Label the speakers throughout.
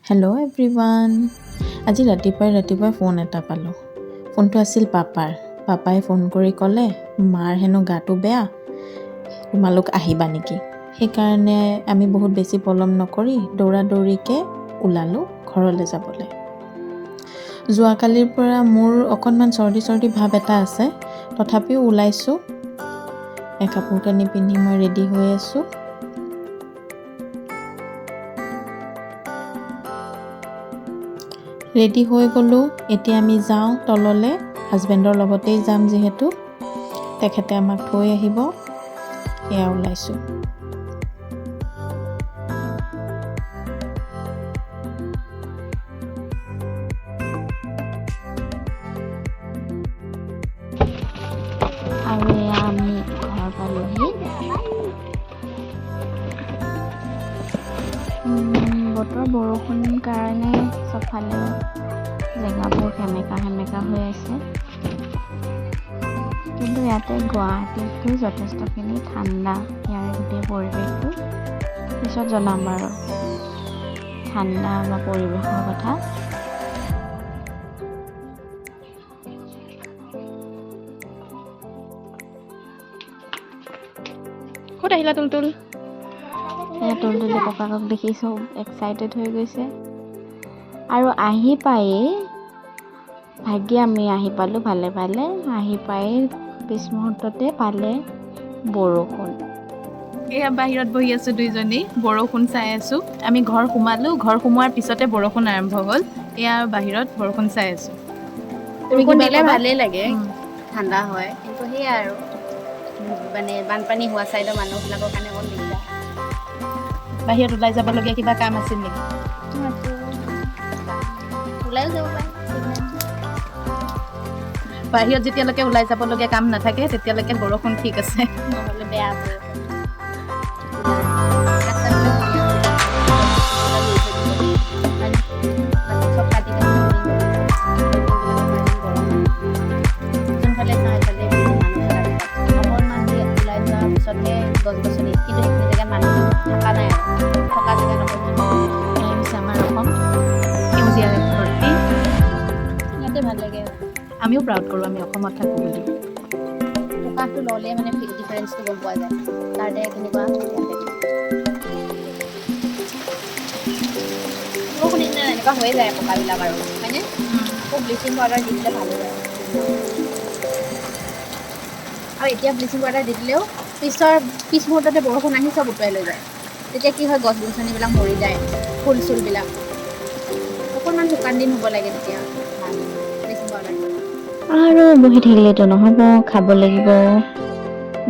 Speaker 1: Hello' everyone. আজি ৰাতিপুৱাই phone এটা পালোঁ। ফোনটো আছিল পাপাই ফোন কৰি ক'লে মাৰ হেনো গাটো বেয়া, তোমালোক আহিবা নেকি। সেইকাৰণে আমি বহুত বেছি পলম নকৰি দৌৰাদৌৰিকৈ ওলালোঁ ঘৰলৈ যাবলৈ। যোৱাকালিৰ পৰা মোৰ অকণমান চৰ্দি ভাৱ এটা আছে, তথাপিও ওলাইছোঁ। কাপোৰ কানি পিন্ধি মই ৰেডি হৈ আছোঁ। ৰেডি হৈ গ'লোঁ। এতিয়া আমি যাওঁ তললৈ, হাজবেণ্ডৰ লগতেই যাম যিহেতু তেখেতে আমাক থৈ আহিব। এয়া ওলাইছোঁ।
Speaker 2: আৰু এয়া আমি ঘৰ পালোহি। বতৰ বৰষুণ কাৰণে চবফালে জেগাবোৰ সেমেকা হৈ আছে, কিন্তু ইয়াতে গুৱাহাটীতো যথেষ্টখিনি ঠাণ্ডা। ইয়াৰ গোটেই পৰিৱেশটো পিছত জনাম বাৰু, ঠাণ্ডা বা পৰিৱেশৰ কথা।
Speaker 3: ক'ত আহিলা তুলতুল?
Speaker 2: এয়া তুলতুলি ককাকক দেখি চব এক্সাইটেড হৈ গৈছে। আৰু আহি পায়েই ভাগ্যে আমি আহি পালোঁ ভালে আহি পাই পিছ মুহূৰ্ততে পালে বৰষুণ।
Speaker 3: এয়া বাহিৰত বহি আছোঁ দুইজনী, বৰষুণ চাই আছোঁ। আমি ঘৰ সোমালোঁ, ঘৰ সোমোৱাৰ পিছতে বৰষুণ আৰম্ভ হ'ল। এয়া বাহিৰত বৰষুণ চাই আছোঁ।
Speaker 4: বৰষুণ দিলে ভালেই লাগে, ঠাণ্ডা হয়, কিন্তু সেয়াই আৰু মানে বানপানী হোৱা ছাইডৰ মানুহবিলাকৰ কাৰণে অকণ দিগদাৰ।
Speaker 3: বাহিৰত ওলাই যাবলগীয়া কিবা কাম আছিল নেকি?
Speaker 4: ওলাইও যাব পাৰে।
Speaker 3: বাহিৰত যেতিয়ালৈকে ওলাই যাবলগীয়া কাম নাথাকে তেতিয়ালৈকে বৰষুণ ঠিক আছে।
Speaker 4: নহ'লে বেয়া বৰষুণ। যোনফালে চাওঁ এইফালে অকণমান ওলাই যোৱাৰ পিছতহে গছ-গছনি, কিন্তু সেইখিনি জেগাত মানুহ থকা নাই আৰু থকা জেগা নহয়।
Speaker 3: এয়া হৈছে আমাৰ অসম, সেউজীয়াৰে ভৰ্তি।
Speaker 4: ইয়াতে ভাল লাগে।
Speaker 3: আমিও প্ৰাউড কৰোঁ আমি অসমত থাকোঁ বুলি।
Speaker 4: প্ৰকাশটো ল'লে মানে ডিফাৰেঞ্চটো গম পোৱা যায়, তাতে কেনেকুৱা বৰষুণ দিলে এনেকুৱা হৈয়ে যায় পকাবিলাক আৰু, হয়নে? আকৌ ব্লিচিং পাউডাৰ দি দিলে ভাল হৈ যায়। আৰু এতিয়া ব্লিচিং পাউডাৰ দি দিলেও পিছ মুহূৰ্ততে বৰষুণ আহি চব উটুৱাই লৈ যায়। তেতিয়া কি হয়, গছ গছনিবিলাক মৰি যায়, ফুল চুলবিলাক। অকণমান শুকান দিন হ'ব লাগে তেতিয়া ভাল ব্লিচিং পাউডাৰ।
Speaker 2: আৰু বহি থাকিলেতো নহ'ব, খাব লাগিব,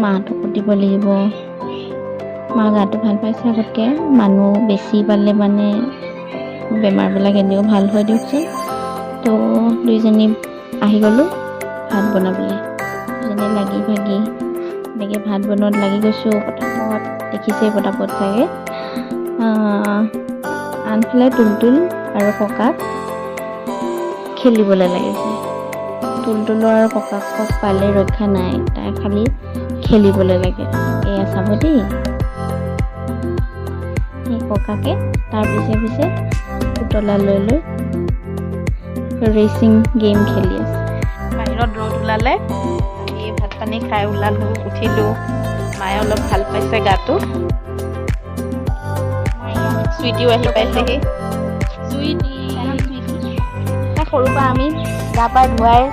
Speaker 2: মাহঁতকো দিব লাগিব। মা গাটো ভাল পাইছে আগতকৈ, মানুহ বেছি পালে মানে বেমাৰবিলাক এনেও ভাল হয় দিয়কচোন। তো দুইজনী আহি গ'লোঁ ভাত বনাবলৈ। দুইজনী লাগি ভাগি এনেকৈ ভাত বনোৱাত লাগি গৈছোঁ। পটাপট দেখিছেই, পটাপট চাগে। আনফালে তুলতুল আৰু ককাক খেলিবলৈ লাগিছে। তুলতুলৰ আৰু ককাকক পালে ৰক্ষা নাই, তাই খালি খেলিবলৈ লাগে। এয়া চাব দেই, সেই ককাকে তাৰ পিছে পুতলা লৈ ৰেচিং গেম খেলি আছে।
Speaker 3: বাহিৰত ৰ'দ ওলালে, এই ভাত পানী খাই ওলালোঁ, উঠিলোঁ। মায়ে অলপ ভাল পাইছে গাটো। চুইটিও আহি পাইছেহি।
Speaker 2: তাই সৰুৰ পৰা আমি গা পা ধুৱাই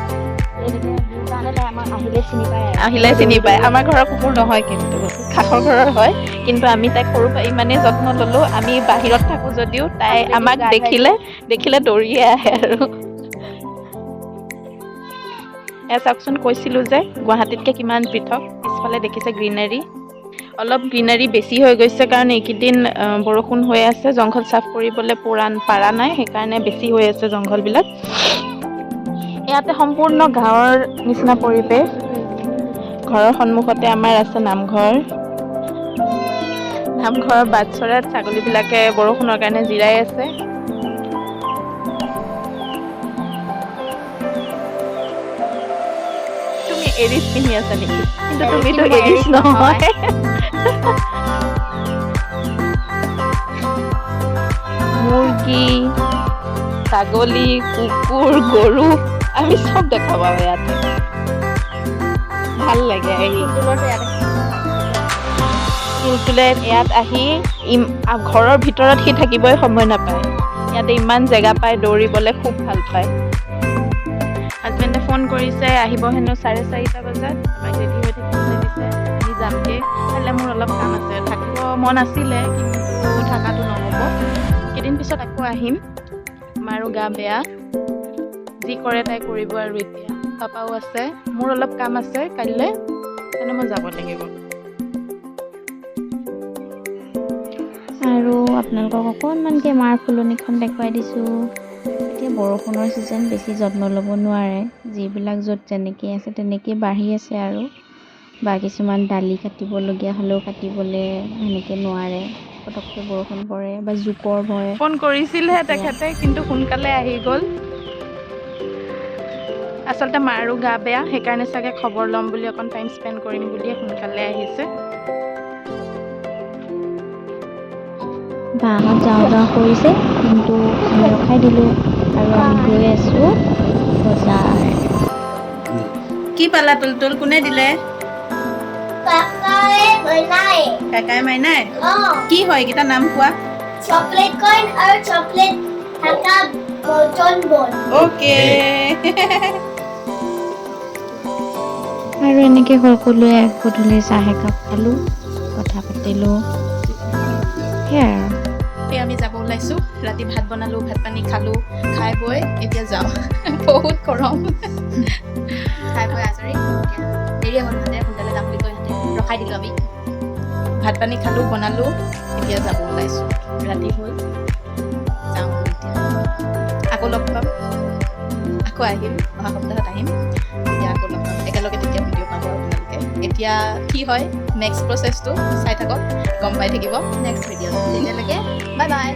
Speaker 3: আহিলে চিনি পায়। আমাৰ ঘৰৰ কুকুৰ নহয়, কিন্তু কাষৰ ঘৰৰ হয়। কিন্তু আমি তাইক সৰুৰ পৰা ইমানেই যত্ন ল'লোঁ। আমি বাহিৰত থাকোঁ যদিও তাই আমাক দেখিলে দৌৰিয়ে আহে আৰু। এয়া চাওকচোন, কৈছিলোঁ যে গুৱাহাটীতকৈ কিমান পৃথক। পিছফালে দেখিছে গ্ৰীনাৰী, অলপ গ্ৰীনাৰী বেছি হৈ গৈছে কাৰণে এইকেইদিন বৰষুণ হৈ আছে, জংঘল চাফ কৰিবলৈ পাৰা নাই, সেইকাৰণে বেছি হৈ আছে জংঘলবিলাক। ইয়াতে সম্পূৰ্ণ গাঁৱৰ নিচিনা পৰিৱেশ। ঘৰৰ সন্মুখতে আমাৰ আছে নামঘৰ। নামঘৰৰ বাটচৰাত ছাগলীবিলাকে বৰষুণৰ কাৰণে জিৰাই আছে। তুমি এৰিছ পিন্ধি আছা নেকি? কিন্তু তুমিতো এৰিছ নহয়। মুৰ্গী ছাগলী, কুকুৰ, গৰু আমি চব দেখা পাওঁ ইয়াতে। ভাল লাগে আহি। তুলতুলে ইয়াত আহি ঘৰৰ ভিতৰত সি থাকিবই সময় নাপায়। ইয়াতে ইমান জেগা পায়, দৌৰিবলৈ খুব ভাল পায়। হাজবেণ্ডে ফোন কৰিছে, আহিব হেনো 4:30 বজাত। আমাক ৰেডি হৈ থাকিবলৈ দিছে, আমি যামগৈ। কাইলৈ মোৰ অলপ কাম আছে, থাকিব মন আছিলে কিন্তু থকাটো নহ'ব। কেইদিন পিছত আকৌ আহিম। মাৰো গা বেয়া, যি কৰে তাই কৰিব আৰু এতিয়া। পাপাও আছে, মোৰ অলপ কাম আছে কাইলৈ, সেইকাৰণে মই যাব লাগিব।
Speaker 2: আৰু আপোনালোকক অকণমানকৈ মাৰ ফুলনিখন দেখুৱাই দিছোঁ। এতিয়া বৰষুণৰ ছিজন, বেছি যত্ন ল'ব নোৱাৰে। যিবিলাক য'ত যেনেকৈ আছে তেনেকৈ বাঢ়ি আছে আৰু। বা কিছুমান ডালি কাটিবলগীয়া হ'লেও কাটিবলৈ সেনেকৈ নোৱাৰে, পটককৈ বৰষুণ পৰে বা জোকৰ ভয়।
Speaker 3: ফোন কৰিছিলহে তেখেতে, কিন্তু সোনকালে আহি গ'ল। আচলতে মাৰো গা বেয়া, সেইকাৰণে চাগে খবৰ ল'ম বুলি, অকণ টাইম স্পেণ্ড কৰিম বুলিয়ে সোনকালে আহিছে।
Speaker 2: বাহঁত যাওঁ যাওঁ কৰিছে, কিন্তু আমি ৰখাই দিলোঁ আৰু আমি গৈ আছোঁ বজাৰ।
Speaker 1: কি পালা তুলতুল? কোনে দিলে? কাকাই মাইনাই? কি হয় এইকেইটা নাম কোৱা?
Speaker 5: চকলেট কইন আৰু চকলেট থাকা বটন বল।
Speaker 1: অ'কে।
Speaker 2: আৰু এনেকৈ সকলোৱে গধূলি চাহ একাপ খালোঁ, কথা পাতিলোঁ, সেয়াই আৰু।
Speaker 1: এই আমি যাব ওলাইছোঁ, ৰাতি ভাত বনালোঁ, ভাত পানী খালোঁ, খাই বৈ এতিয়া যাওঁ। বহুত গৰম। খাই বৈ আজৰি, দেৰি হ'ল মানে সোনকালে যাম বুলি কৈ ৰখাই দিলোঁ আমি। ভাত পানী খালোঁ, বনালোঁ, এতিয়া যাব ওলাইছোঁ। ৰাতি হ'ল, যাওঁ এতিয়া। আকৌ লগ পাম, আকৌ আহিম, অহা সপ্তাহত আহিম, তেতিয়া আকৌ লগ পাম একেলগে, তেতিয়া ভিডিঅ' পাব আপোনালোকে। এতিয়া কি হয় নেক্সট প্ৰচেছটো চাই থাকক, গম পাই থাকিব নেক্সট ভিডিঅ'ত। তেতিয়ালৈকে বাই বাই।